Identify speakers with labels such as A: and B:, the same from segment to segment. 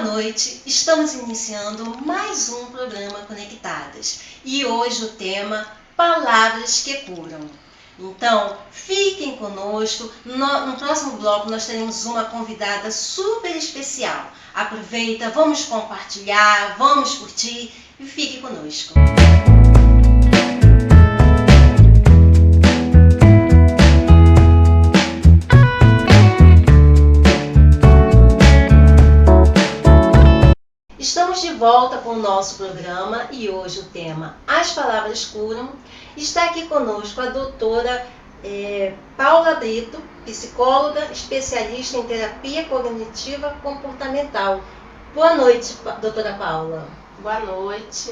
A: noite, estamos iniciando mais um programa Conectadas e hoje o tema Palavras que Curam. Então, fiquem conosco, no próximo bloco nós teremos uma convidada super especial. Aproveita, vamos compartilhar, vamos curtir e fique conosco. Estamos de volta com o nosso programa e hoje o tema As Palavras Curam. Está aqui conosco a doutora Paula Brito, psicóloga, especialista em terapia cognitiva comportamental. Boa noite, doutora Paula.
B: Boa noite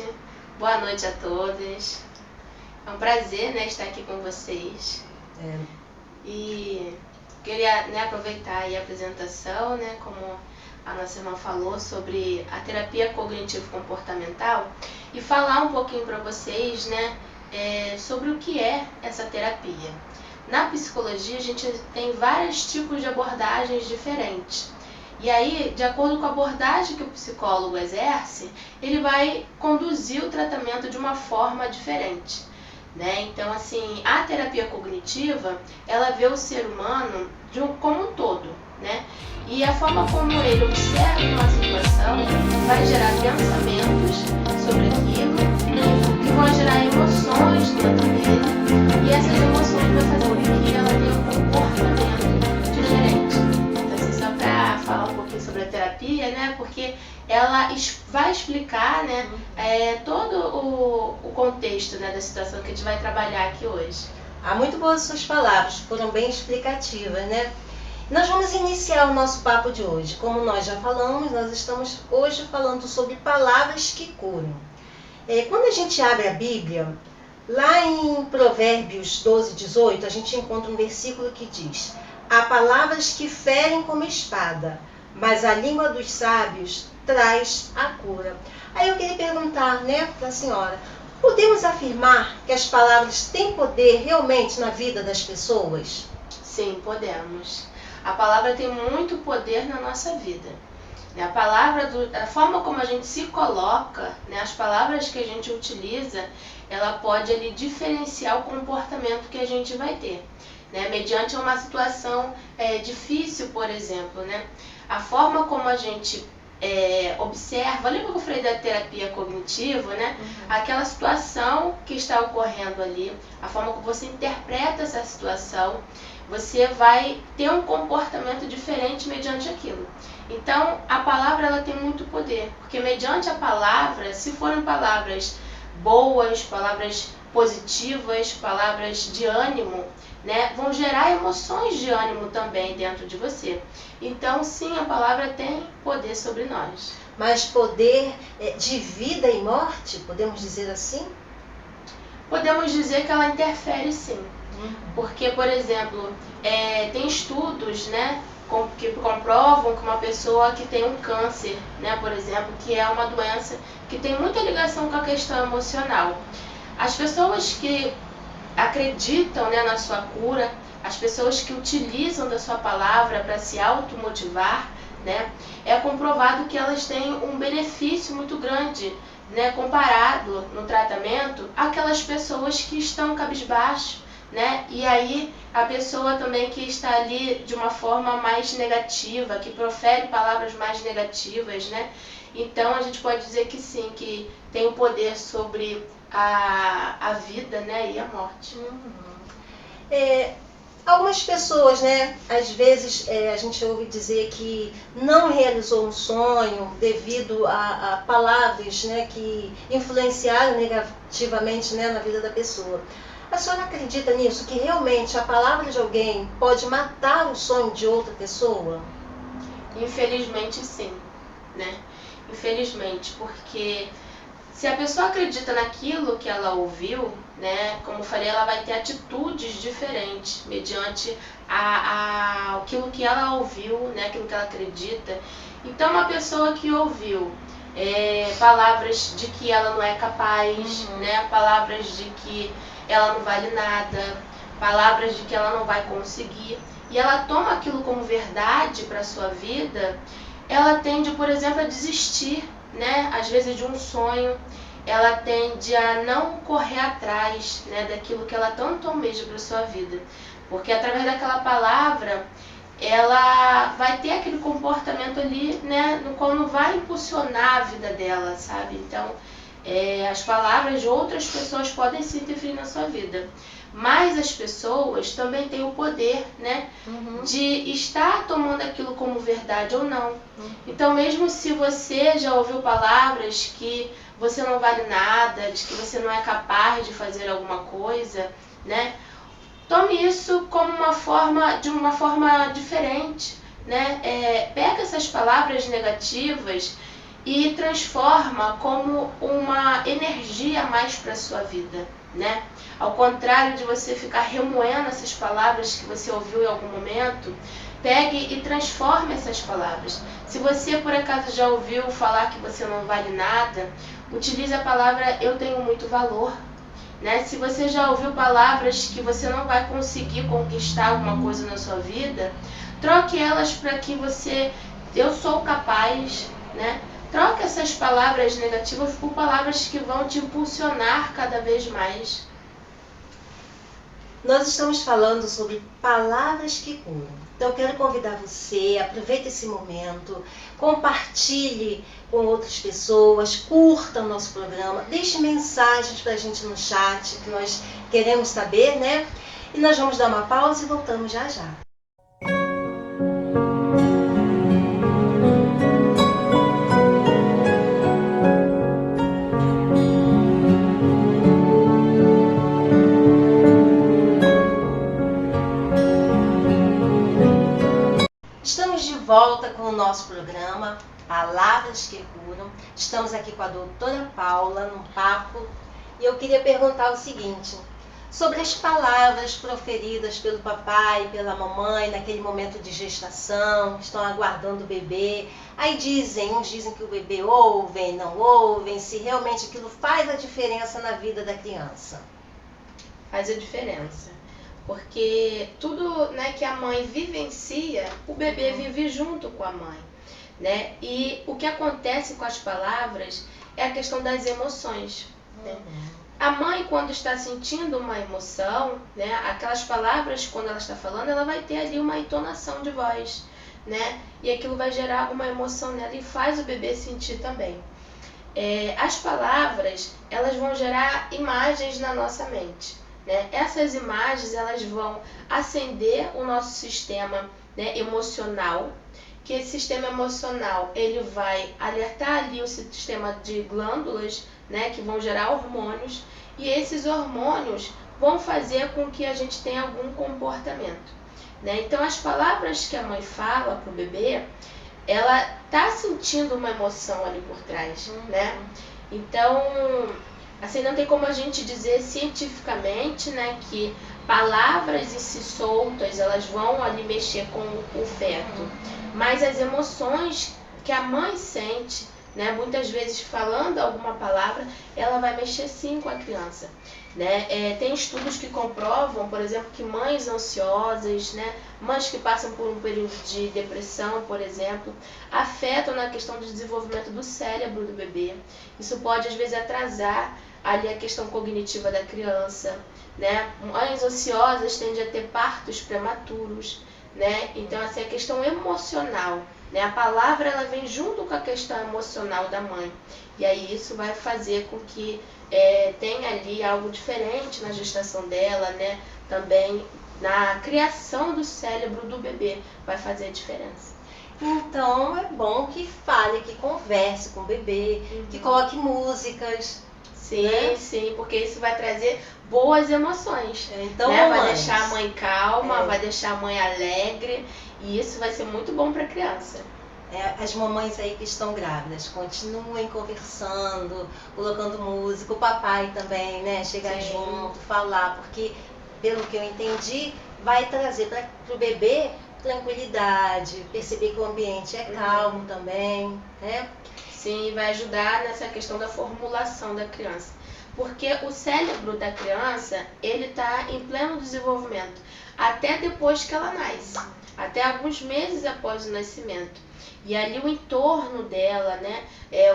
B: a todos. É um prazer, estar aqui com vocês. E queria aproveitar aí a apresentação, como a nossa irmã falou, sobre a terapia cognitivo-comportamental e falar um pouquinho para vocês sobre o que é essa terapia. Na psicologia a gente tem vários tipos de abordagens diferentes. E aí, de acordo com a abordagem que o psicólogo exerce, ele vai conduzir o tratamento de uma forma diferente. Então, assim, a terapia cognitiva, ela vê o ser humano como um todo. E a forma como ele observa uma situação vai gerar pensamentos sobre aquilo e vão gerar emoções dentro dele. E essas emoções vão fazer com que ela tenha um comportamento diferente. Então, assim, só para falar um pouquinho sobre a terapia, porque ela vai explicar todo o contexto da situação que a gente vai trabalhar aqui hoje.
A: Muito boas suas palavras, foram bem explicativas, Nós vamos iniciar o nosso papo de hoje. Como nós já falamos, nós estamos hoje falando sobre palavras que curam. Quando a gente abre a Bíblia, lá em Provérbios 12, 18, a gente encontra um versículo que diz: há palavras que ferem como espada, mas a língua dos sábios traz a cura. Aí eu queria perguntar para a senhora, podemos afirmar que as palavras têm poder realmente na vida das pessoas?
B: Sim, podemos. A palavra tem muito poder na nossa vida. A palavra, a forma como a gente se coloca, as palavras que a gente utiliza, ela pode ali diferenciar o comportamento que a gente vai ter. Mediante uma situação difícil, por exemplo. A forma como a gente observa, lembra que eu falei da terapia cognitiva, Aquela situação que está ocorrendo ali, a forma como você interpreta essa situação, você vai ter um comportamento diferente mediante aquilo. Então, a palavra ela tem muito poder, porque mediante a palavra, se forem palavras boas, palavras positivas, palavras de ânimo, vão gerar emoções de ânimo também dentro de você. Então, sim, a palavra tem poder sobre nós.
A: Mas poder de vida e morte, podemos dizer assim?
B: Podemos dizer que ela interfere, sim. Porque, por exemplo, tem estudos que comprovam que uma pessoa que tem um câncer, por exemplo, que é uma doença que tem muita ligação com a questão emocional. As pessoas que acreditam na sua cura, as pessoas que utilizam da sua palavra para se automotivar, é comprovado que elas têm um benefício muito grande, comparado no tratamento àquelas pessoas que estão cabisbaixo. E aí a pessoa também que está ali de uma forma mais negativa, que profere palavras mais negativas, Então a gente pode dizer que sim, que tem o poder sobre a vida, e a morte.
A: Algumas pessoas, às vezes a gente ouve dizer que não realizou um sonho devido a palavras que influenciaram negativamente na vida da pessoa. A senhora acredita nisso, que realmente a palavra de alguém pode matar o sonho de outra pessoa?
B: Infelizmente, sim. Infelizmente, porque se a pessoa acredita naquilo que ela ouviu, como eu falei, ela vai ter atitudes diferentes mediante aquilo que ela ouviu, aquilo que ela acredita. Então, uma pessoa que ouviu palavras de que ela não é capaz, palavras de que ela não vale nada, palavras de que ela não vai conseguir, e ela toma aquilo como verdade para a sua vida, ela tende, por exemplo, a desistir, né, às vezes de um sonho, ela tende a não correr atrás, né, daquilo que ela tanto almeja para sua vida, porque através daquela palavra ela vai ter aquele comportamento ali, né, no qual não vai impulsionar a vida dela, sabe? Então, as palavras de outras pessoas podem se interferir na sua vida, mas as pessoas também têm o poder, né, de estar tomando aquilo como verdade ou não. Então, mesmo se você já ouviu palavras que você não vale nada, de que você não é capaz de fazer alguma coisa, né, tome isso como de uma forma diferente, né? Pega essas palavras negativas e transforma como uma energia a mais para a sua vida, né? Ao contrário de você ficar remoendo essas palavras que você ouviu em algum momento, pegue e transforme essas palavras. Se você por acaso já ouviu falar que você não vale nada, utilize a palavra eu tenho muito valor. Né? Se você já ouviu palavras que você não vai conseguir conquistar alguma coisa na sua vida, troque elas para que eu sou capaz, né? Troque essas palavras negativas por palavras que vão te impulsionar cada vez mais.
A: Nós estamos falando sobre palavras que curam. Então eu quero convidar você, aproveite esse momento, compartilhe com outras pessoas, curta o nosso programa, deixe mensagens para a gente no chat, que nós queremos saber, né? E nós vamos dar uma pausa e voltamos já já. Estamos de volta com o nosso programa Palavras que Curam. Estamos aqui com a doutora Paula num papo e eu queria perguntar o seguinte, sobre as palavras proferidas pelo papai e pela mamãe naquele momento de gestação, estão aguardando o bebê. Aí uns dizem que o bebê ouvem, não ouvem, se realmente aquilo faz a diferença na vida da criança.
B: Faz a diferença. Porque tudo, né, que a mãe vivencia, o bebê vive junto com a mãe, né? E o que acontece com as palavras é a questão das emoções, né? A mãe, quando está sentindo uma emoção, né, aquelas palavras, quando ela está falando, ela vai ter ali uma entonação de voz, né? E aquilo vai gerar uma emoção nela e faz o bebê sentir também. As palavras, elas vão gerar imagens na nossa mente. Né? Essas imagens elas vão acender o nosso sistema, né, emocional, que esse sistema emocional ele vai alertar ali o sistema de glândulas, né, que vão gerar hormônios, e esses hormônios vão fazer com que a gente tenha algum comportamento. Né? Então as palavras que a mãe fala para o bebê, ela está sentindo uma emoção ali por trás. Né? Então, assim, não tem como a gente dizer cientificamente, né, que palavras em si soltas, elas vão ali mexer com o feto. Mas as emoções que a mãe sente, né, muitas vezes falando alguma palavra, ela vai mexer sim com a criança. Né? Tem estudos que comprovam, por exemplo, que mães ansiosas, né, mães que passam por um período de depressão, por exemplo, afetam na questão do desenvolvimento do cérebro do bebê. Isso pode, às vezes, atrasar ali a questão cognitiva da criança. Né? Mães ansiosas tendem a ter partos prematuros. Né? Então, assim, a questão emocional, né? A palavra ela vem junto com a questão emocional da mãe. E aí isso vai fazer com que tenha ali algo diferente na gestação dela, né? Também na criação do cérebro do bebê vai fazer a diferença.
A: Então é bom que fale, que converse com o bebê, que coloque músicas.
B: Sim,
A: né?
B: Sim, porque isso vai trazer boas emoções.
A: Então,
B: né? Vai deixar a mãe calma, vai deixar a mãe alegre, e isso vai ser muito bom para a criança.
A: As mamães aí que estão grávidas, continuem conversando, colocando música, o papai também, né? Chegar junto, falar, porque, pelo que eu entendi, vai trazer para o bebê tranquilidade, perceber que o ambiente é calmo também, né?
B: Sim, vai ajudar nessa questão da formulação da criança. Porque o cérebro da criança, ele está em pleno desenvolvimento, até depois que ela nasce, até alguns meses após o nascimento. E ali o entorno dela, né,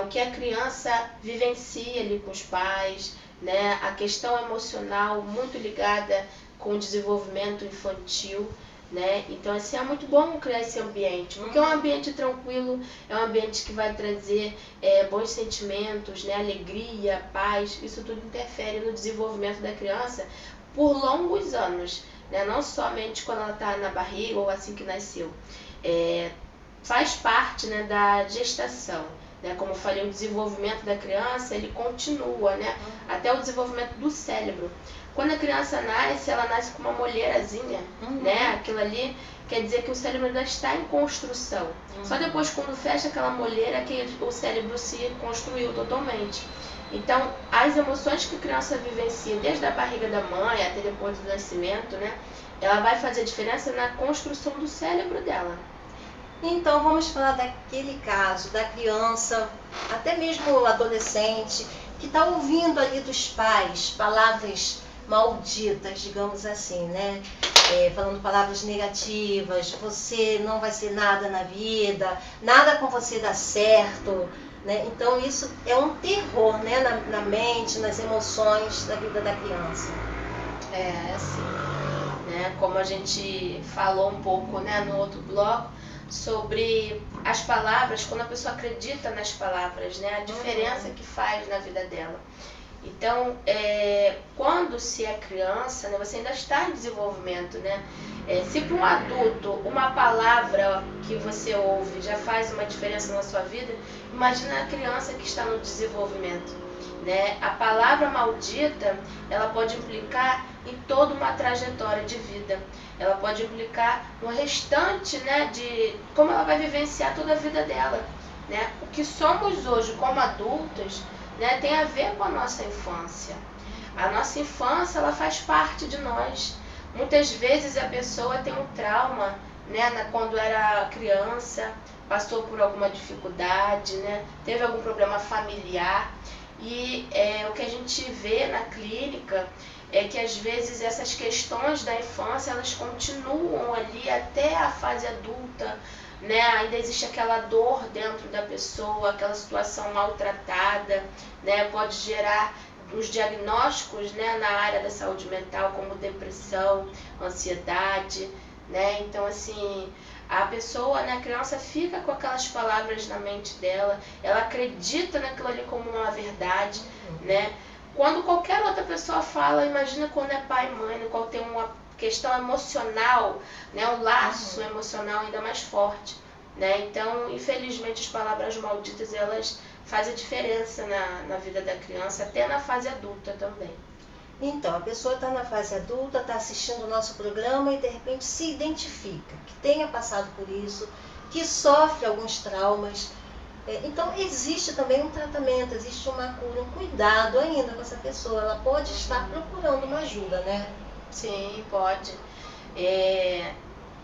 B: o que a criança vivencia ali com os pais, né, a questão emocional muito ligada com o desenvolvimento infantil, né? Então assim, é muito bom criar esse ambiente, porque é um ambiente tranquilo, é um ambiente que vai trazer bons sentimentos, né? Alegria, paz, isso tudo interfere no desenvolvimento da criança por longos anos, né? Não somente quando ela está na barriga ou assim que nasceu. Faz parte, né, da gestação, né? Como eu falei, o desenvolvimento da criança, ele continua, né, até o desenvolvimento do cérebro. Quando a criança nasce, ela nasce com uma molheirazinha, né? Aquilo ali quer dizer que o cérebro ainda está em construção. Só depois, quando fecha aquela molheira, que o cérebro se construiu totalmente. Então, as emoções que a criança vivencia desde a barriga da mãe até depois do nascimento, né, ela vai fazer diferença na construção do cérebro dela.
A: Então vamos falar daquele caso da criança, até mesmo o adolescente, que está ouvindo ali dos pais palavras malditas, digamos assim, né? Falando palavras negativas, você não vai ser nada na vida, nada com você dá certo, né? Então isso é um terror, né? na mente, nas emoções da vida da criança.
B: Assim, né? Como a gente falou um pouco, né, no outro bloco, sobre as palavras, quando a pessoa acredita nas palavras, né, a diferença que faz na vida dela. Então, quando se é criança, né, você ainda está em desenvolvimento, né? Se para um adulto uma palavra que você ouve já faz uma diferença na sua vida, imagina a criança que está no desenvolvimento, né? A palavra maldita, ela pode implicar em toda uma trajetória de vida. Ela pode implicar no restante, né, de como ela vai vivenciar toda a vida dela, né? O que somos hoje como adultos, né, tem a ver com a nossa infância. A nossa infância, ela faz parte de nós. Muitas vezes a pessoa tem um trauma, né, quando era criança, passou por alguma dificuldade, né, teve algum problema familiar. E o que a gente vê na clínica é que às vezes essas questões da infância, elas continuam ali até a fase adulta, né? Ainda existe aquela dor dentro da pessoa, aquela situação maltratada, né? Pode gerar os diagnósticos, né, na área da saúde mental, como depressão, ansiedade, né? Então assim, a pessoa, né, a criança fica com aquelas palavras na mente dela, ela acredita naquilo ali como uma verdade, né? Quando qualquer outra pessoa fala, imagina quando é pai e mãe, no qual tem uma questão emocional, né, um laço emocional ainda mais forte, né? Então, infelizmente, as palavras malditas, elas fazem diferença na vida da criança, até na fase adulta também.
A: Então, a pessoa está na fase adulta, está assistindo o nosso programa e de repente se identifica, que tenha passado por isso, que sofre alguns traumas. Então, existe também um tratamento, existe uma cura, um cuidado ainda com essa pessoa. Ela pode estar procurando uma ajuda, né?
B: Sim, pode.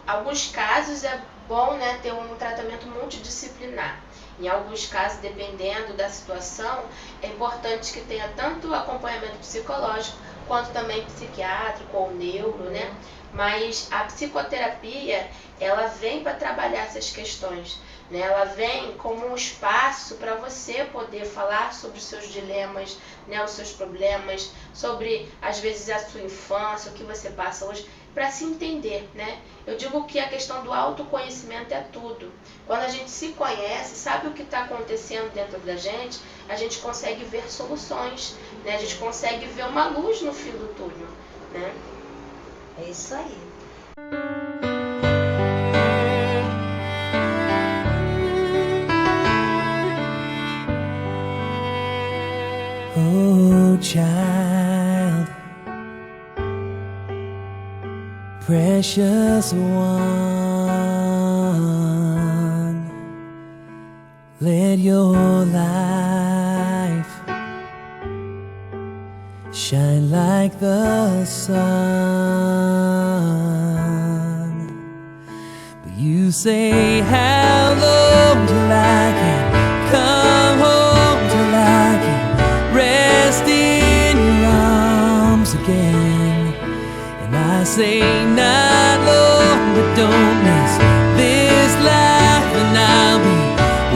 B: Alguns casos é bom, né, ter um tratamento multidisciplinar. Em alguns casos, dependendo da situação, é importante que tenha tanto acompanhamento psicológico quanto também psiquiátrico ou neuro, né? Mas a psicoterapia, ela vem para trabalhar essas questões, né? Ela vem como um espaço para você poder falar sobre os seus dilemas, né, os seus problemas, sobre, às vezes, a sua infância, o que você passa hoje, para se entender, né? Eu digo que a questão do autoconhecimento é tudo. Quando a gente se conhece, sabe o que está acontecendo dentro da gente, a gente consegue ver soluções, né? A gente consegue ver uma luz no fim do túnel, né?
A: É isso aí.
C: Oh, child, precious one, let your life shine like the sun. But you say, how long till I can come home, till I can rest in say not long, but don't miss this life, and I'll be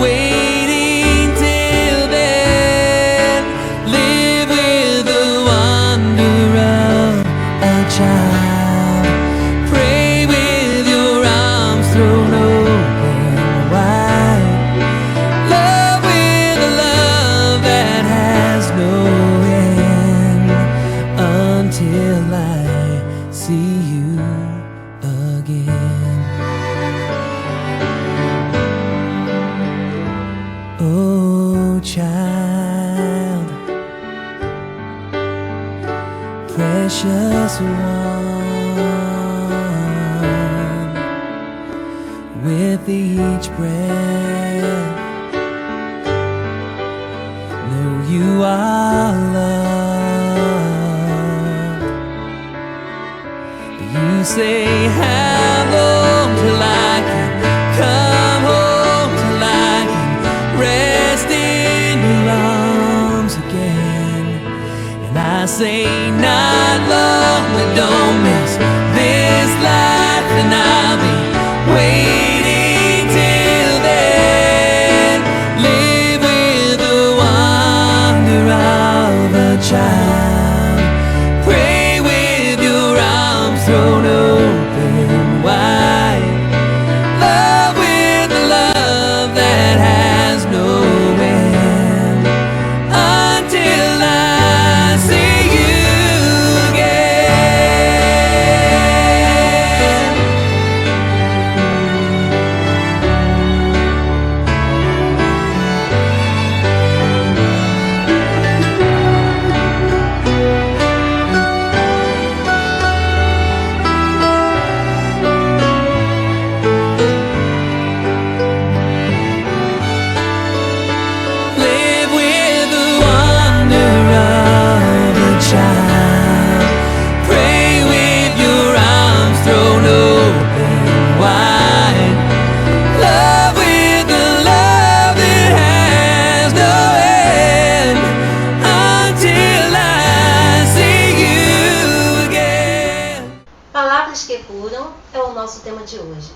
C: waiting till then. Live with the wonder of a child. Pray with your arms thrown open wide. Love with a love that has no end, until I see you again. Oh, child, precious one, with each breath, know you are loved. You say, how long till I can come home, till I can rest in your arms again? And I say, not long, but don't miss this life, and I'll be waiting till then. Live with the wonder of a child. Pray with your arms thrown open wide. Love with the love that has no end, until I see you again. Live with the wonder of a child. Pray with your arms thrown open wide. Love with the love that has no end, until I see you again.
A: Palavras que curam é o nosso tema de hoje.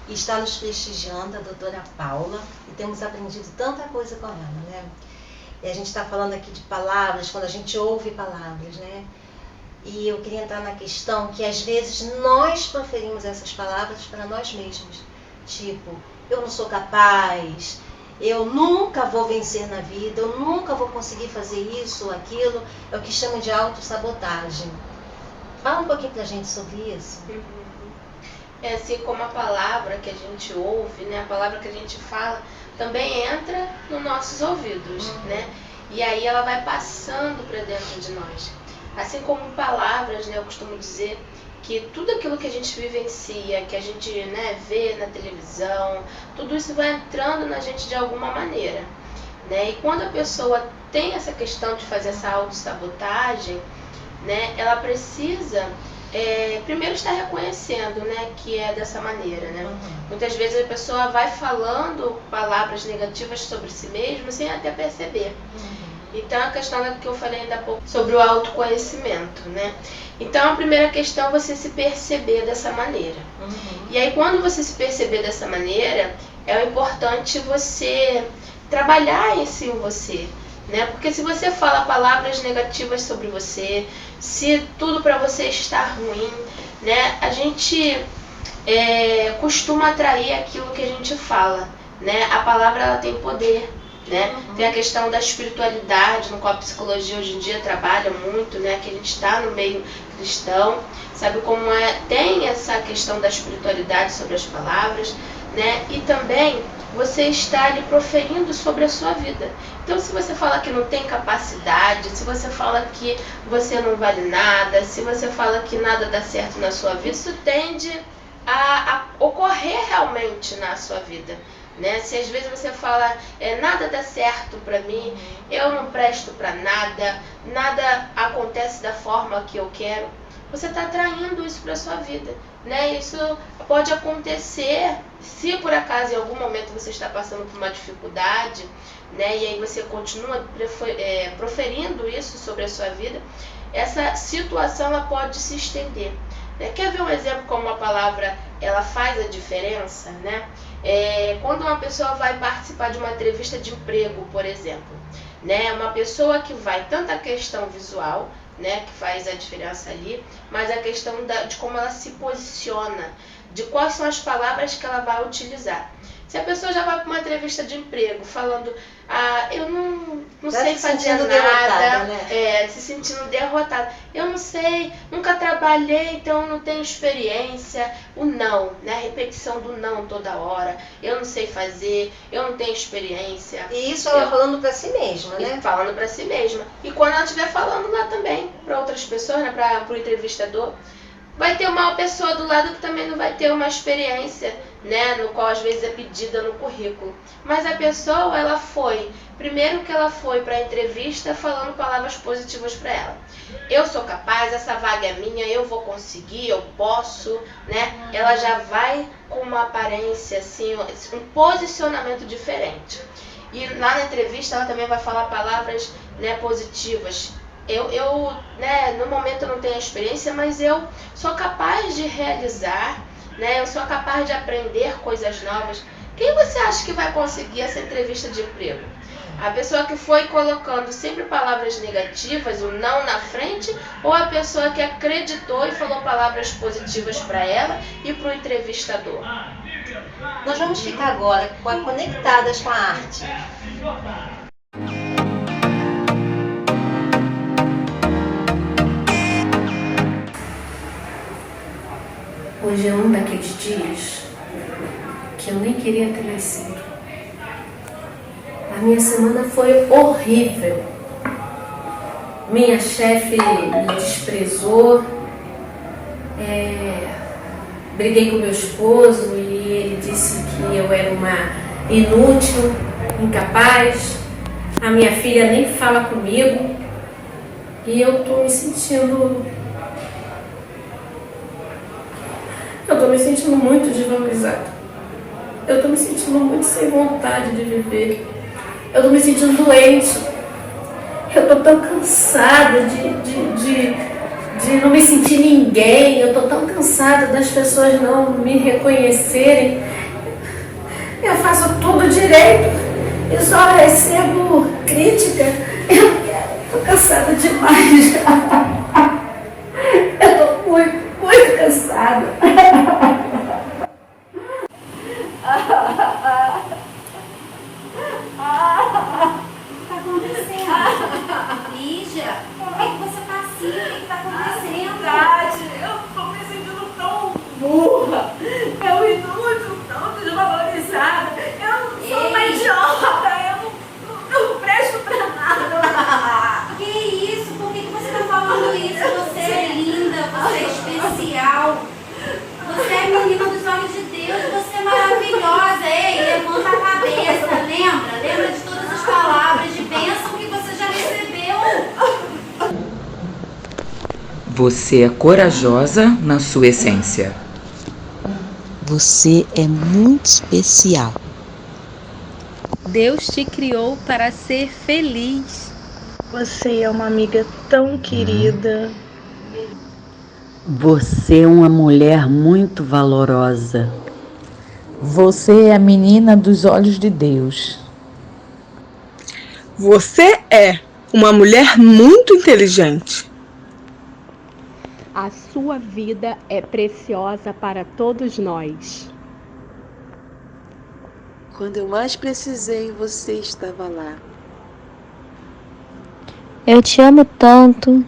A: E está nos prestigiando a doutora Paula, e temos aprendido tanta coisa com ela, né? E a gente está falando aqui de palavras, quando a gente ouve palavras, né? E eu queria entrar na questão que às vezes nós proferimos essas palavras para nós mesmos. Tipo, eu não sou capaz, eu nunca vou vencer na vida, eu nunca vou conseguir fazer isso ou aquilo. É o que chamam de autossabotagem. Fala um pouquinho pra gente sobre isso.
B: É assim como a palavra que a gente ouve, né? A palavra que a gente fala também entra nos nossos ouvidos, né? E aí ela vai passando para dentro de nós. Assim como palavras, né? Eu costumo dizer que tudo aquilo que a gente vivencia, que a gente, né, vê na televisão, tudo isso vai entrando na gente de alguma maneira, né? E quando a pessoa tem essa questão de fazer essa autossabotagem, né? Ela precisa primeiro estar reconhecendo, né, que é dessa maneira, né? Muitas vezes a pessoa vai falando palavras negativas sobre si mesma sem até perceber. Então a questão que eu falei ainda há pouco sobre o autoconhecimento, né? Então a primeira questão é você se perceber dessa maneira. E aí quando você se perceber dessa maneira, é importante você trabalhar isso em você, né? Porque se você fala palavras negativas sobre você, se tudo para você está ruim, né? A gente costuma atrair aquilo que a gente fala, né? A palavra ela tem poder, né? Tem a questão da espiritualidade, no qual a psicologia hoje em dia trabalha muito, né? Que a gente está no meio cristão, sabe como é? Tem essa questão da espiritualidade sobre as palavras, né? E também você está ali proferindo sobre a sua vida. Então, se você fala que não tem capacidade, se você fala que você não vale nada, se você fala que nada dá certo na sua vida, isso tende a ocorrer realmente na sua vida, né? Se às vezes você fala, nada dá certo para mim, eu não presto para nada, nada acontece da forma que eu quero, você está atraindo isso para a sua vida, né? Isso pode acontecer se por acaso em algum momento você está passando por uma dificuldade, né? E aí você continua proferindo isso sobre a sua vida, essa situação ela pode se estender, Quer ver um exemplo como a palavra ela faz a diferença, né? Quando uma pessoa vai participar de uma entrevista de emprego, por exemplo, né? Uma pessoa que vai tanto a questão visual, né, que faz a diferença ali, mas a questão de como ela se posiciona, de quais são as palavras que ela vai utilizar. Se a pessoa já vai para uma entrevista de emprego falando, eu não sei fazer nada, né? Se sentindo derrotada, eu não sei, nunca trabalhei, então eu não tenho experiência, o não, né? A repetição do não toda hora, eu não sei fazer, eu não tenho experiência.
A: E isso ela falando para si mesma, né?
B: Falando para si mesma. E quando ela estiver falando lá também, para outras pessoas, né? Para o entrevistador, vai ter uma pessoa do lado que também não vai ter uma experiência, né, no qual às vezes é pedida no currículo. Mas a pessoa, ela foi, primeiro que ela foi para a entrevista falando palavras positivas para ela. Eu sou capaz, essa vaga é minha, eu vou conseguir, eu posso, né? Ela já vai com uma aparência, assim, um posicionamento diferente. E lá na entrevista ela também vai falar palavras, né, positivas. Né, no momento eu não tenho experiência, mas eu sou capaz de realizar, né, eu sou capaz de aprender coisas novas. Quem você acha que vai conseguir essa entrevista de emprego? A pessoa que foi colocando sempre palavras negativas, o não na frente, ou a pessoa que acreditou e falou palavras positivas para ela e para o entrevistador?
A: Nós vamos ficar agora conectadas com a arte.
D: Hoje é um daqueles dias que eu nem queria ter nascido. A minha semana foi horrível. Minha chefe me desprezou. Briguei com meu esposo e ele disse que eu era uma inútil, incapaz. A minha filha nem fala comigo. E eu tô me sentindo... Eu tô me sentindo muito desvalorizada. Eu tô me sentindo muito sem vontade de viver. Eu tô me sentindo doente. Eu tô tão cansada de não me sentir ninguém. Eu tô tão cansada das pessoas não me reconhecerem. Eu faço tudo direito e só recebo crítica. Eu tô cansada demais. Eu tô muito cansada.
E: O que está acontecendo? Lígia, por que você está assim? O que está acontecendo?
D: Verdade, eu tô me sentindo tão burra, tão inútil, tão desvalorizada. Eu sou uma idiota, eu não presto pra nada.
E: Que isso? Por que você está falando isso? Você é linda, você é especial. Você é menina dos olhos de Deus, você é maravilhosa. Ei, levanta a cabeça, lembra? Lembra de todas as palavras de bênção que você já recebeu.
F: Você é corajosa na sua essência.
G: Você é muito especial.
H: Deus te criou para ser feliz.
I: Você é uma amiga tão querida.
G: Você é uma mulher muito valorosa.
J: Você é a menina dos olhos de Deus.
I: Você é uma mulher muito inteligente.
K: A sua vida é preciosa para todos nós.
L: Quando eu mais precisei, você estava lá.
M: Eu te amo tanto.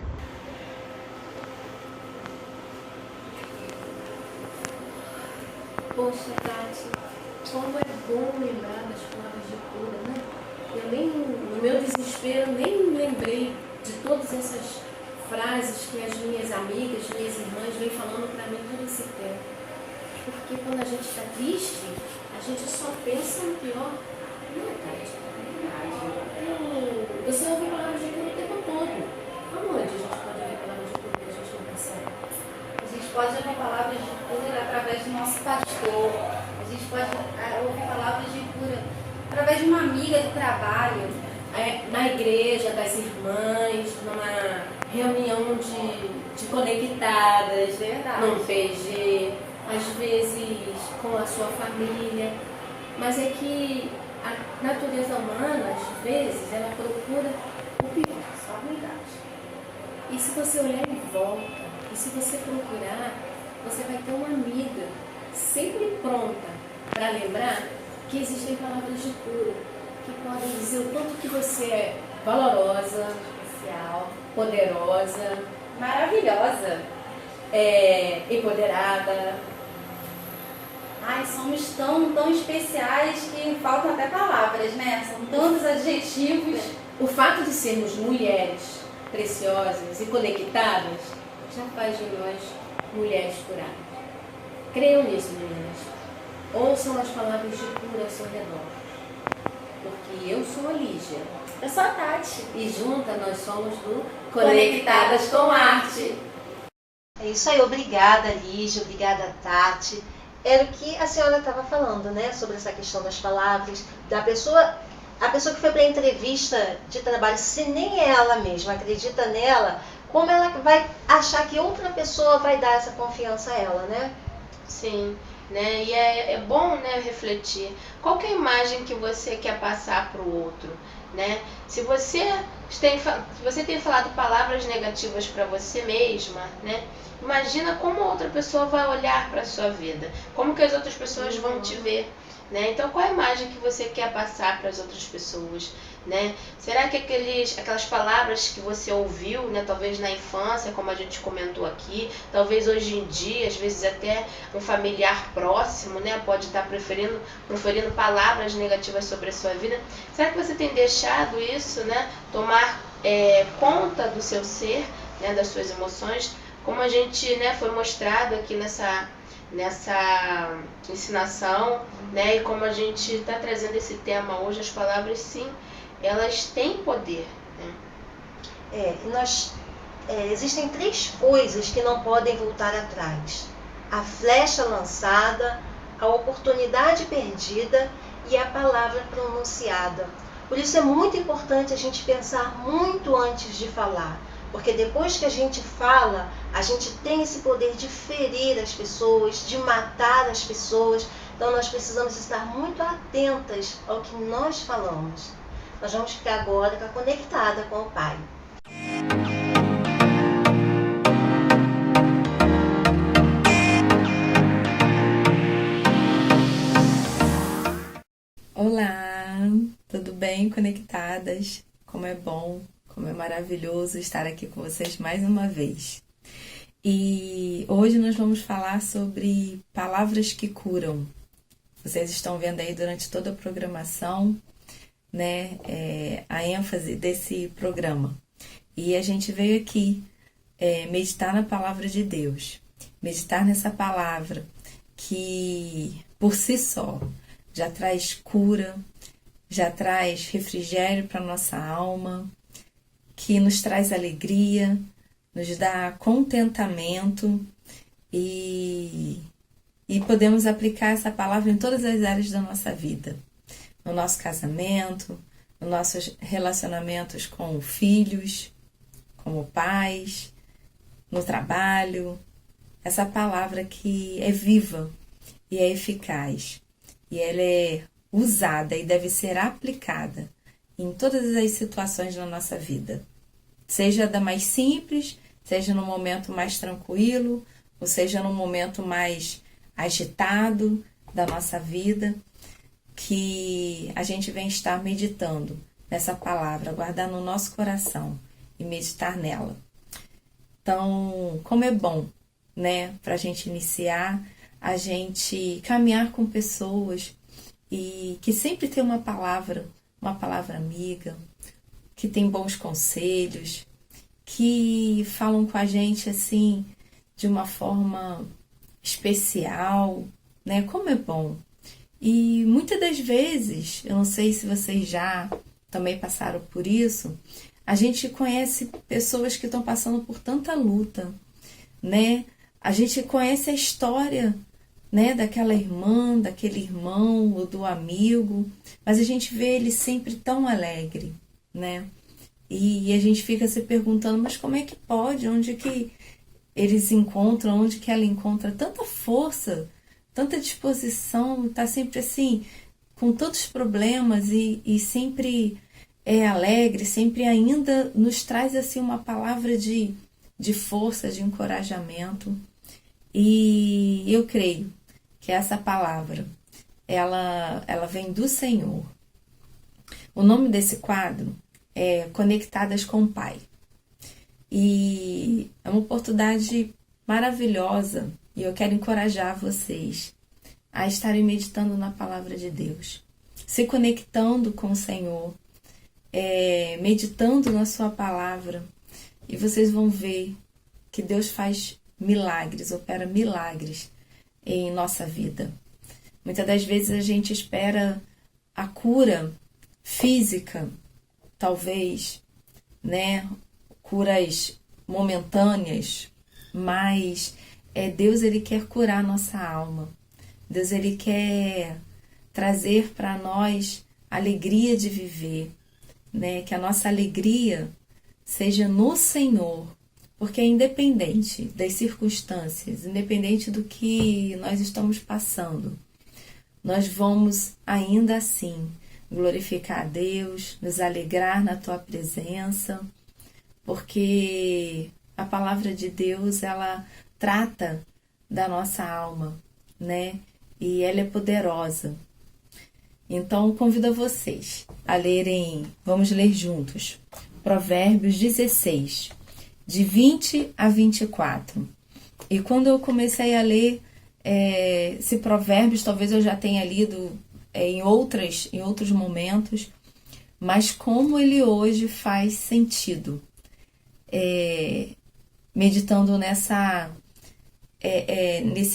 D: Poxa, Tati, como é bom lembrar das palavras de cura, né? No meu desespero, nem lembrei de todas essas frases que as minhas amigas, minhas irmãs vêm falando para mim todo esse tempo. Porque quando a gente está triste, a gente só pensa no pior. Não é, Tati? Você ouve palavras de cura o tempo todo. Aonde a gente pode ouvir palavras de cura que a gente não percebe?
E: A gente pode ouvir palavras de cura através do nosso pastor. A gente pode ouvir palavras de cura através de uma amiga do trabalho.
D: Na igreja, das irmãs, numa reunião de de conectadas,
B: Verdade.
D: num PG, às vezes com a sua família. Mas é que a natureza humana, às vezes, ela procura o pior, a ruindade. E se você olhar em volta, e se você procurar, você vai ter uma amiga sempre pronta para lembrar que existem palavras de cura, que podem dizer o tanto que você é valorosa, especial, poderosa,
E: Maravilhosa.
D: empoderada.
E: Ai, somos tão especiais que faltam até palavras, né? São tantos adjetivos.
D: O fato de sermos mulheres preciosas e conectadas já faz de nós mulheres curadas. Creiam nisso, meninas. Ouçam as palavras de cura ao seu redor. Porque eu sou a Lígia.
E: Eu sou a Tati.
D: E juntas nós somos do
E: Conectadas com Arte.
A: É isso aí, obrigada Lígia, obrigada Tati. Era o que a senhora estava falando, né? Sobre essa questão das palavras, da pessoa, a pessoa que foi para a entrevista de trabalho, se nem ela mesma acredita nela, como ela vai achar que outra pessoa vai dar essa confiança a ela, né?
B: Sim, né? E é bom, né, refletir. Qual que é a imagem que você quer passar para o outro, né? Se você tem falado palavras negativas para você mesma, né? Imagina como outra pessoa vai olhar para a sua vida, como que as outras pessoas vão te ver, né? Então, qual a imagem que você quer passar para as outras pessoas, né? Será que aquelas palavras que você ouviu, né, talvez na infância, como a gente comentou aqui, talvez hoje em dia, às vezes até um familiar próximo, né, pode estar proferindo palavras negativas sobre a sua vida, será que você tem deixado isso, né, tomar conta do seu ser, né, das suas emoções? Como a gente, né, foi mostrado aqui nessa ensinação, né, e como a gente está trazendo esse tema hoje, as palavras, sim, elas têm poder, né?
A: Existem 3 coisas que não podem voltar atrás: a flecha lançada, a oportunidade perdida e a palavra pronunciada. Por isso é muito importante a gente pensar muito antes de falar. Porque depois que a gente fala, a gente tem esse poder de ferir as pessoas, de matar as pessoas. Então nós precisamos estar muito atentas ao que nós falamos. Nós vamos ficar agora conectada com o Pai.
N: Olá, tudo bem, conectadas? Como é bom, como é maravilhoso estar aqui com vocês mais uma vez. E hoje nós vamos falar sobre palavras que curam. Vocês estão vendo aí durante toda a programação, né, a ênfase desse programa. E a gente veio aqui meditar na palavra de Deus, meditar nessa palavra que por si só já traz cura, já traz refrigério para nossa alma, que nos traz alegria, nos dá contentamento e podemos aplicar essa palavra em todas as áreas da nossa vida. No nosso casamento, nos nossos relacionamentos com filhos, como pais, no trabalho. Essa palavra que é viva e é eficaz. E ela é usada e deve ser aplicada em todas as situações da nossa vida. Seja da mais simples, seja no momento mais tranquilo, ou seja no momento mais agitado da nossa vida, que a gente vem estar meditando nessa palavra, guardar no nosso coração e meditar nela. Então, como é bom, né, para a gente iniciar, a gente caminhar com pessoas e que sempre tem uma palavra amiga, que tem bons conselhos, que falam com a gente assim de uma forma especial, né? Como é bom. E muitas das vezes, eu não sei se vocês já também passaram por isso, a gente conhece pessoas que estão passando por tanta luta, né? A gente conhece a história, né, daquela irmã, daquele irmão ou do amigo, mas a gente vê ele sempre tão alegre, né? E a gente fica se perguntando, mas como é que pode? Onde que eles encontram, onde que ela encontra tanta força, tanta disposição, tá sempre assim, com tantos problemas e sempre é alegre, sempre ainda nos traz assim uma palavra de força, de encorajamento. E eu creio que essa palavra, ela vem do Senhor. O nome desse quadro é Conectadas com o Pai. E é uma oportunidade maravilhosa e eu quero encorajar vocês a estarem meditando na palavra de Deus, se conectando com o Senhor, meditando na sua palavra, e vocês vão ver que Deus faz milagres, opera milagres em nossa vida. Muitas das vezes a gente espera a cura física, talvez, né? Curas momentâneas, mas Deus, ele quer curar nossa alma. Deus, ele quer trazer para nós alegria de viver, né? Que a nossa alegria seja no Senhor, porque independente das circunstâncias, independente do que nós estamos passando, nós vamos ainda assim glorificar a Deus, nos alegrar na tua presença, porque a palavra de Deus, ela trata da nossa alma, né? E ela é poderosa. Então, convido a vocês a lerem, vamos ler juntos, Provérbios 16, de 20 a 24. E quando eu comecei a ler esse Provérbios, talvez eu já tenha lido em outros momentos, mas como ele hoje faz sentido, meditando nesse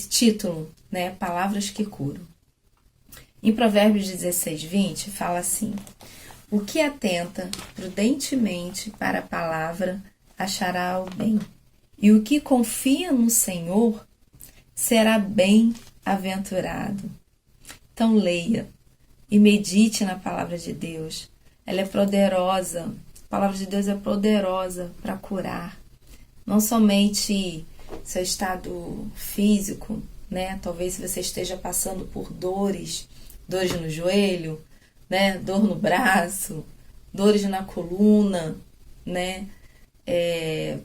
N: título, né, Palavras que Curam. Em Provérbios 16, 20, fala assim: o que atenta prudentemente para a palavra achará o bem, e o que confia no Senhor será bem-aventurado. Então leia e medite na palavra de Deus. Ela é poderosa. A palavra de Deus é poderosa para curar. Não somente seu estado físico, né? Talvez você esteja passando por dores no joelho, né? Dor no braço, dores na coluna, né? É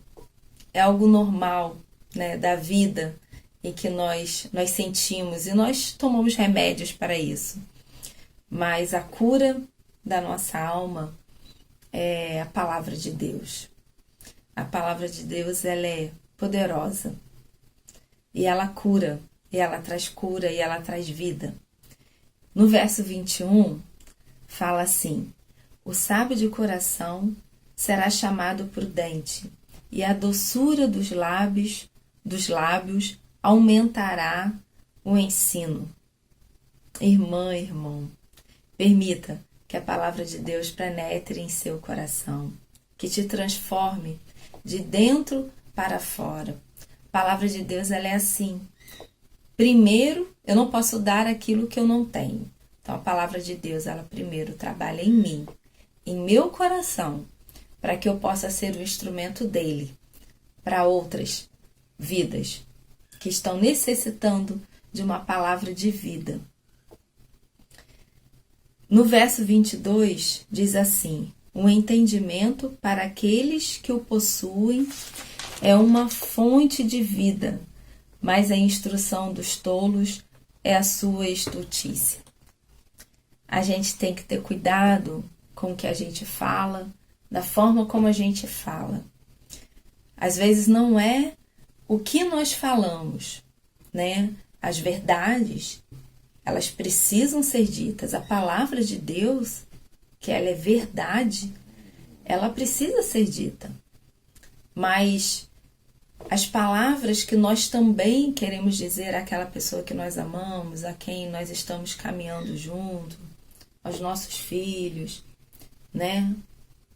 N: algo normal, né? Da vida em que nós sentimos e nós tomamos remédios para isso. Mas a cura da nossa alma é a palavra de Deus. A palavra de Deus, ela é poderosa. E ela cura, e ela traz cura, e ela traz vida. No verso 21, fala assim: o sábio de coração será chamado prudente, e a doçura dos lábios aumentará o ensino. Irmã, irmão, permita que a palavra de Deus penetre em seu coração, que te transforme de dentro para fora. A palavra de Deus, ela é assim. Primeiro, eu não posso dar aquilo que eu não tenho. Então, a palavra de Deus, ela primeiro trabalha em mim, em meu coração, para que eu possa ser o instrumento dele para outras vidas que estão necessitando de uma palavra de vida. No verso 22, diz assim: o entendimento para aqueles que o possuem é uma fonte de vida, mas a instrução dos tolos é a sua estultícia. A gente tem que ter cuidado com o que a gente fala, da forma como a gente fala. Às vezes não é o que nós falamos, né? As verdades, elas precisam ser ditas. A palavra de Deus, que ela é verdade, ela precisa ser dita. Mas as palavras que nós também queremos dizer àquela pessoa que nós amamos, a quem nós estamos caminhando junto, aos nossos filhos, né?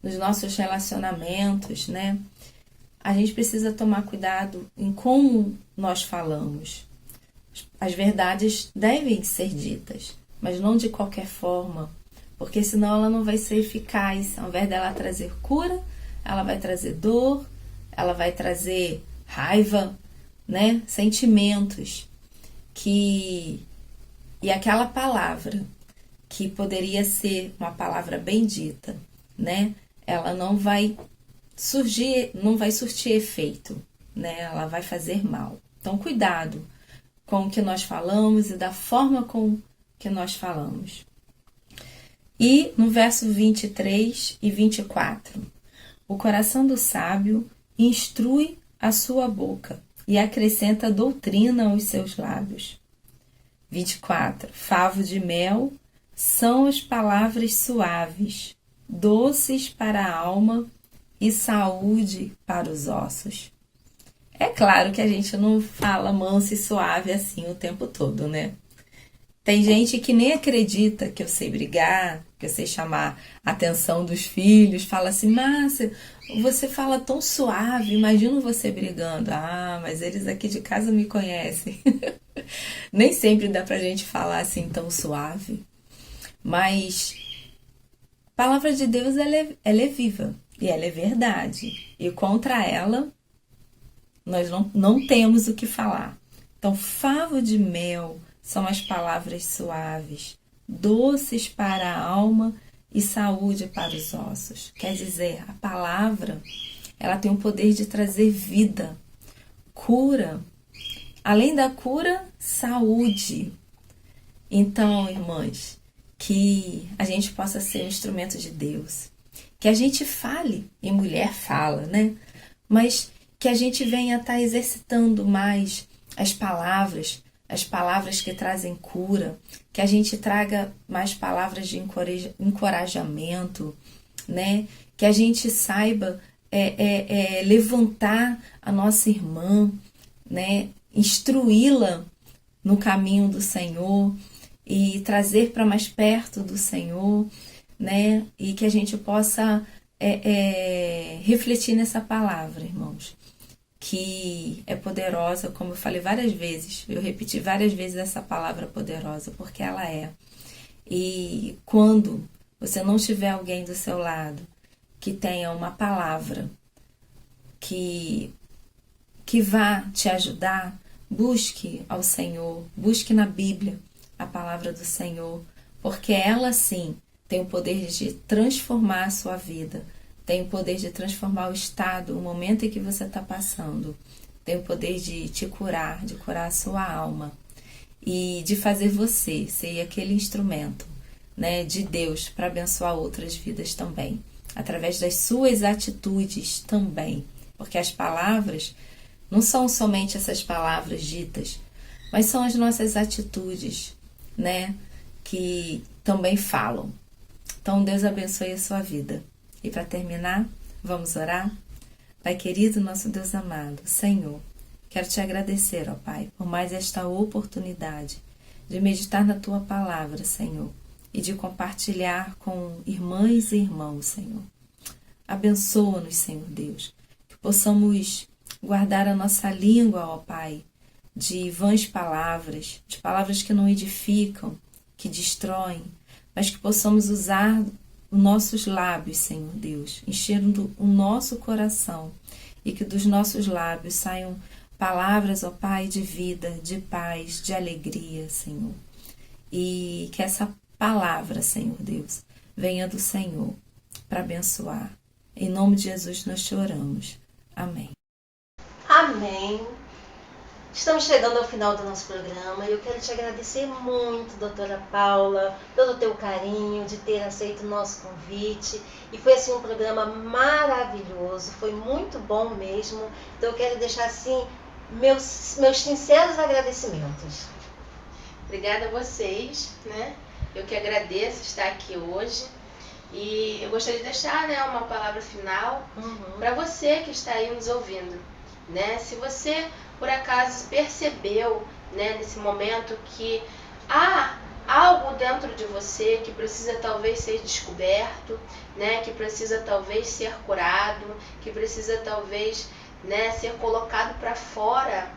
N: Nos nossos relacionamentos, né? A gente precisa tomar cuidado em como nós falamos. As verdades devem ser ditas, mas não de qualquer forma, porque senão ela não vai ser eficaz. Ao invés dela trazer cura, ela vai trazer dor, ela vai trazer raiva, né? Sentimentos e aquela palavra que poderia ser uma palavra bendita, né? Ela não vai surtir efeito, né? Ela vai fazer mal. Então, cuidado com o que nós falamos e da forma com que nós falamos. E no verso 23 e 24, o coração do sábio instrui a sua boca e acrescenta doutrina aos seus lábios. 24, favo de mel são as palavras suaves, doces para a alma e saúde para os ossos. É claro que a gente não fala manso e suave assim o tempo todo, né? Tem gente que nem acredita que eu sei brigar, que eu sei chamar a atenção dos filhos, fala assim, Márcia, você fala tão suave, imagino você brigando. Ah, mas eles aqui de casa me conhecem. Nem sempre dá pra gente falar assim tão suave. Mas a palavra de Deus, ela é viva e ela é verdade. E contra ela, nós não temos o que falar. Então, favo de mel são as palavras suaves, doces para a alma e saúde para os ossos. Quer dizer, a palavra, ela tem o poder de trazer vida, cura. Além da cura, saúde. Então, irmãs, que a gente possa ser um instrumento de Deus. Que a gente fale, e mulher fala, né? Mas que a gente venha estar exercitando mais as palavras que trazem cura, que a gente traga mais palavras de encorajamento, né? Que a gente saiba levantar a nossa irmã, né? Instruí-la no caminho do Senhor e trazer para mais perto do Senhor, né? E que a gente possa refletir nessa palavra, irmãos, que é poderosa, como eu falei várias vezes, eu repeti várias vezes essa palavra poderosa, porque ela é. E quando você não tiver alguém do seu lado que tenha uma palavra que vá te ajudar, busque ao Senhor, busque na Bíblia a palavra do Senhor, porque ela sim tem o poder de transformar a sua vida, tem o poder de transformar o estado, o momento em que você está passando, tem o poder de te curar, de curar a sua alma e de fazer você ser aquele instrumento, né, de Deus para abençoar outras vidas também, através das suas atitudes também, porque as palavras não são somente essas palavras ditas, mas são as nossas atitudes, né, que também falam. Então, Deus abençoe a sua vida. E para terminar, vamos orar? Pai querido, nosso Deus amado, Senhor, quero te agradecer, ó Pai, por mais esta oportunidade de meditar na Tua palavra, Senhor, e de compartilhar com irmãs e irmãos, Senhor. Abençoa-nos, Senhor Deus, que possamos guardar a nossa língua, ó Pai, de vãs palavras, de palavras que não edificam, que destroem, mas que possamos usar os nossos lábios, Senhor Deus, enchendo o nosso coração e que dos nossos lábios saiam palavras, ó Pai, de vida, de paz, de alegria, Senhor. E que essa palavra, Senhor Deus, venha do Senhor para abençoar. Em nome de Jesus nós te oramos. Amém.
A: Amém. Estamos chegando ao final do nosso programa e eu quero te agradecer muito, doutora Paula, pelo teu carinho de ter aceito o nosso convite. E foi assim um programa maravilhoso, foi muito bom mesmo. Então eu quero deixar assim meus sinceros agradecimentos.
B: Obrigada a vocês, né? Eu que agradeço estar aqui hoje. E eu gostaria de deixar, né, uma palavra final para você que está aí nos ouvindo, né? Se você por acaso percebeu, né, nesse momento que há algo dentro de você que precisa talvez ser descoberto, né, que precisa talvez ser curado, que precisa talvez, né, ser colocado para fora,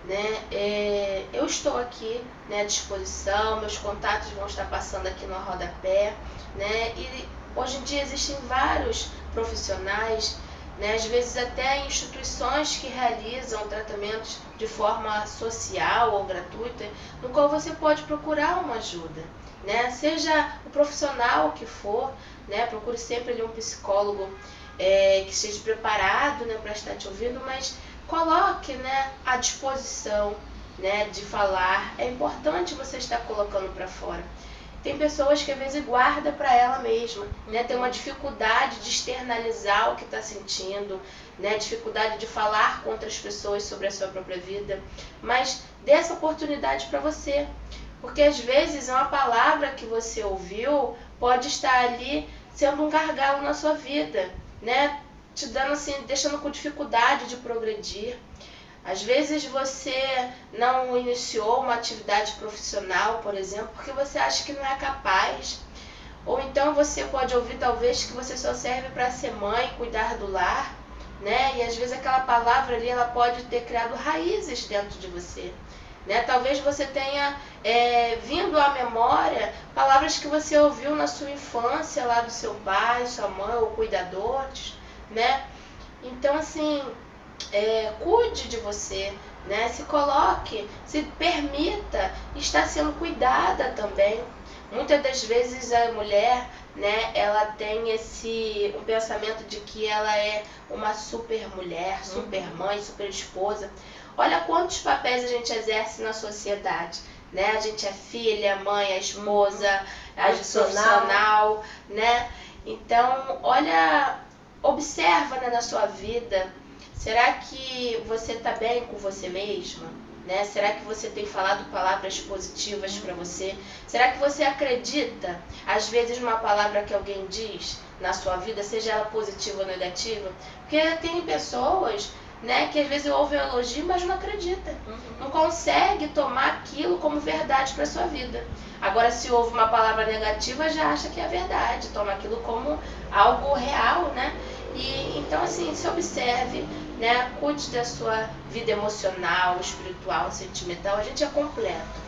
B: né, eu estou aqui, né, à disposição, meus contatos vão estar passando aqui no rodapé, né, e hoje em dia existem vários profissionais, né? Às vezes até instituições que realizam tratamentos de forma social ou gratuita, no qual você pode procurar uma ajuda, né? Seja o profissional que for, né? Procure sempre ali um psicólogo que esteja preparado, né, para estar te ouvindo, mas coloque, né, à disposição, né, de falar. É importante você estar colocando para fora. Tem pessoas que às vezes guardam para ela mesma, né? Tem uma dificuldade de externalizar o que está sentindo, né? Dificuldade de falar com outras pessoas sobre a sua própria vida. Mas dê essa oportunidade para você, porque às vezes uma palavra que você ouviu pode estar ali sendo um gargalo na sua vida, né? Te dando assim, deixando com dificuldade de progredir. Às vezes você não iniciou uma atividade profissional, por exemplo, porque você acha que não é capaz. Ou então você pode ouvir talvez que você só serve para ser mãe, cuidar do lar, né? E às vezes aquela palavra ali, ela pode ter criado raízes dentro de você, né? Talvez você tenha vindo à memória palavras que você ouviu na sua infância, lá do seu pai, sua mãe ou cuidadores, né? Então assim, cuide de você, né? Se coloque, se permita estar sendo cuidada também. Muitas das vezes a mulher, né, ela tem um pensamento de que ela é uma super mulher, super mãe, super esposa. Olha quantos papéis a gente exerce na sociedade, né? A gente é filha, mãe, a esposa, a profissional, né? Então, olha, observa, né, na sua vida. Será que você está bem com você mesma? Né? Será que você tem falado palavras positivas para você? Será que você acredita, às vezes, numa palavra que alguém diz na sua vida, seja ela positiva ou negativa? Porque tem pessoas, né, que às vezes ouvem um elogio, mas não acredita. Não consegue tomar aquilo como verdade para sua vida. Agora, se ouve uma palavra negativa, já acha que é verdade, toma aquilo como algo real, né? E então, assim, se observe, né? Cuide da sua vida emocional, espiritual, sentimental. A gente é completo,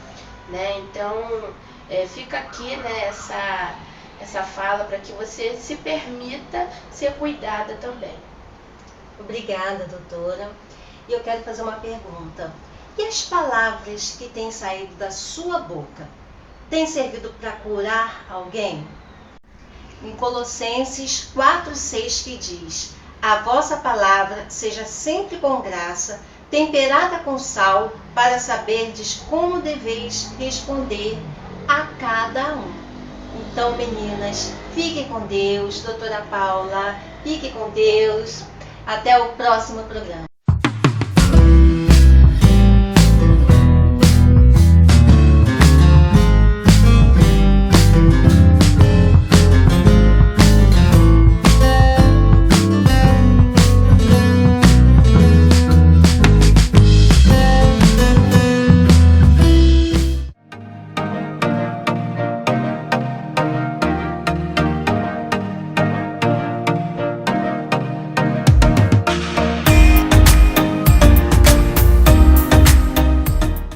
B: né? Então, fica aqui, né, essa fala para que você se permita ser cuidada também.
A: Obrigada, doutora. E eu quero fazer uma pergunta. E as palavras que têm saído da sua boca têm servido para curar alguém? Em Colossenses 4:6 que diz: a vossa palavra seja sempre com graça, temperada com sal, para saberdes como deveis responder a cada um. Então, meninas, fiquem com Deus. Doutora Paula, fique com Deus. Até o próximo programa.